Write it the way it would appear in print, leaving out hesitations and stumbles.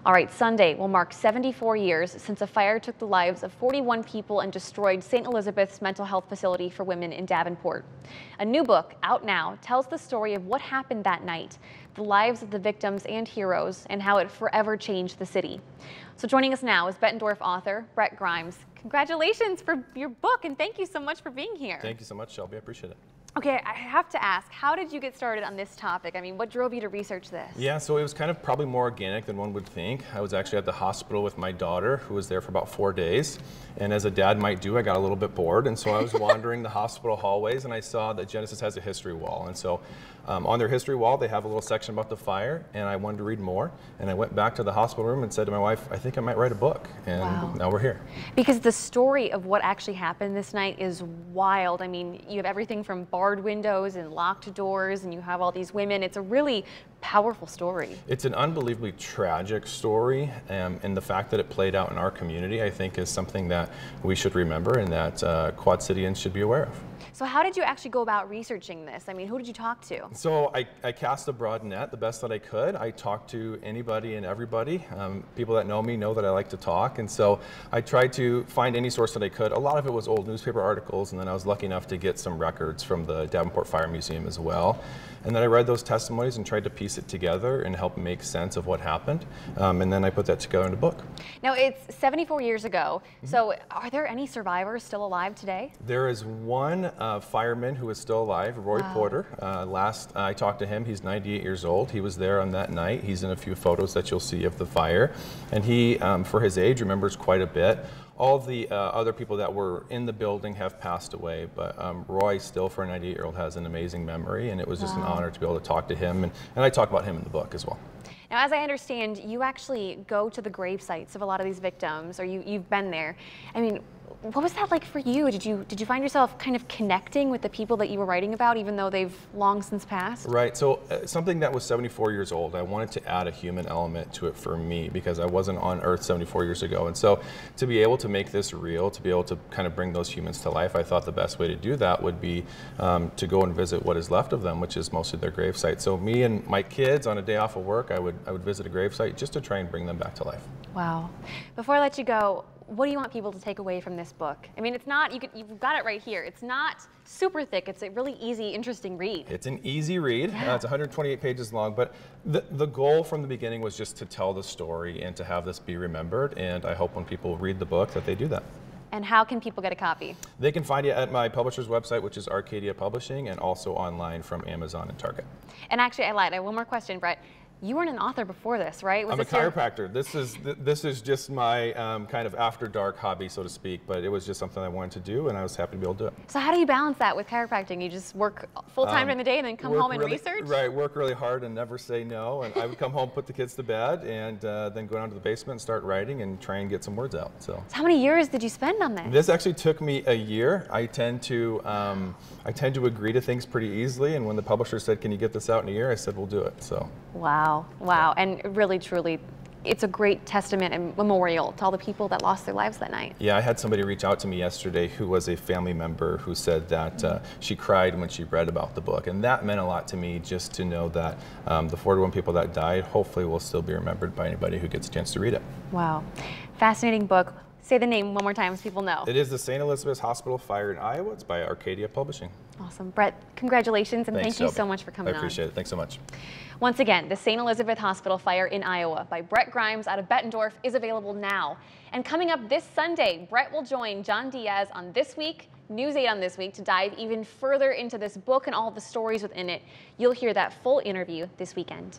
All right, Sunday will mark 74 years since a fire took the lives of 41 people and destroyed St. Elizabeth's mental health facility for women in Davenport. A new book, out now, tells the story of what happened that night, the lives of the victims and heroes, and how it forever changed the city. So joining us now is Bettendorf author Bret Grimes. Congratulations for your book, and thank you so much for being here. Thank you so much, Shelby. I appreciate it. Okay, I have to ask, how did you get started on this topic? I mean, what drove you to research this? Yeah, so it was kind of probably more organic than one would think. I was actually at the hospital with my daughter, who was there for about 4 days. And as a dad might do, I got a little bit bored. And so I was wandering the hospital hallways, and I saw that Genesis has a history wall. And so on their history wall, they have a little section about the fire, and I wanted to read more. And I went back to the hospital room and said to my wife, I think I might write a book. And wow. Now we're here. Because the story of what actually happened this night is wild. I mean, you have everything from barred windows and locked doors, and you have all these women. It's a really powerful story. It's an unbelievably tragic story, and the fact that it played out in our community, I think, is something that we should remember and that Quad Cityans should be aware of. So how did you actually go about researching this? I mean, who did you talk to? So I cast a broad net the best that I could. I talked to anybody and everybody. People that know me know that I like to talk, and so I tried to find any source that I could. A lot of it was old newspaper articles, and then I was lucky enough to get some records from the Davenport Fire Museum as well. And then I read those testimonies and tried to piece it together and help make sense of what happened. And then I put that together in a book. Now, it's 74 years ago, so are there any survivors still alive today? There is one fireman who is still alive, Roy Wow. Porter. Last I talked to him, he's 98 years old. He was there on that night. He's in a few photos that you'll see of the fire. And he, for his age, remembers quite a bit. All of the other people that were in the building have passed away, but Roy still, for a 98-year-old, has an amazing memory, and it was just an honor to be able to talk to him, and I talk about him in the book as well. Now, as I understand, you actually go to the grave sites of a lot of these victims, or you've been there. I mean, what was that like for you? Did you find yourself kind of connecting with the people that you were writing about, even though they've long since passed? Right, so something that was 74 years old, I wanted to add a human element to it for me because I wasn't on Earth 74 years ago. And so to be able to make this real, to be able to kind of bring those humans to life, I thought the best way to do that would be to go and visit what is left of them, which is mostly their grave site. So me and my kids, on a day off of work, I would visit a grave site just to try and bring them back to life. Wow. Before I let you go, what do you want people to take away from this book? I mean, it's not, you've got it right here. It's not super thick. It's a really easy, interesting read. It's an easy read. Yeah. It's 128 pages long, but the goal from the beginning was just to tell the story and to have this be remembered, and I hope when people read the book that they do that. And how can people get a copy? They can find it at my publisher's website, which is Arcadia Publishing, and also online from Amazon and Target. And actually, I lied. I have one more question, Bret. You weren't an author before this, right? I'm a chiropractor. This is just my kind of after dark hobby, so to speak, but it was just something I wanted to do, and I was happy to be able to do it. So how do you balance that with chiropracting? You just work full time during the day and then come home and research? Right, work really hard and never say no. And I would come home, put the kids to bed, and then go down to the basement and start writing and try and get some words out. So how many years did you spend on this? This actually took me a year. I tend to agree to things pretty easily, and when the publisher said, "Can you get this out in a year?" I said, "We'll do it." So. Wow, wow, and really, truly, it's a great testament and memorial to all the people that lost their lives that night. Yeah, I had somebody reach out to me yesterday who was a family member who said that she cried when she read about the book, and that meant a lot to me, just to know that the 41 people that died hopefully will still be remembered by anybody who gets a chance to read it. Wow, fascinating book. Say the name one more time so people know. It is the St. Elizabeth's Hospital Fire in Iowa. It's by Arcadia Publishing. Awesome. Bret, congratulations, and Thanks, thank you Shelby. so much for coming on. I appreciate it. Thanks so much. Once again, the St. Elizabeth Hospital Fire in Iowa by Bret Grimes out of Bettendorf is available now. And coming up this Sunday, Bret will join John Diaz on This Week, News 8 on This Week, to dive even further into this book and all the stories within it. You'll hear that full interview this weekend.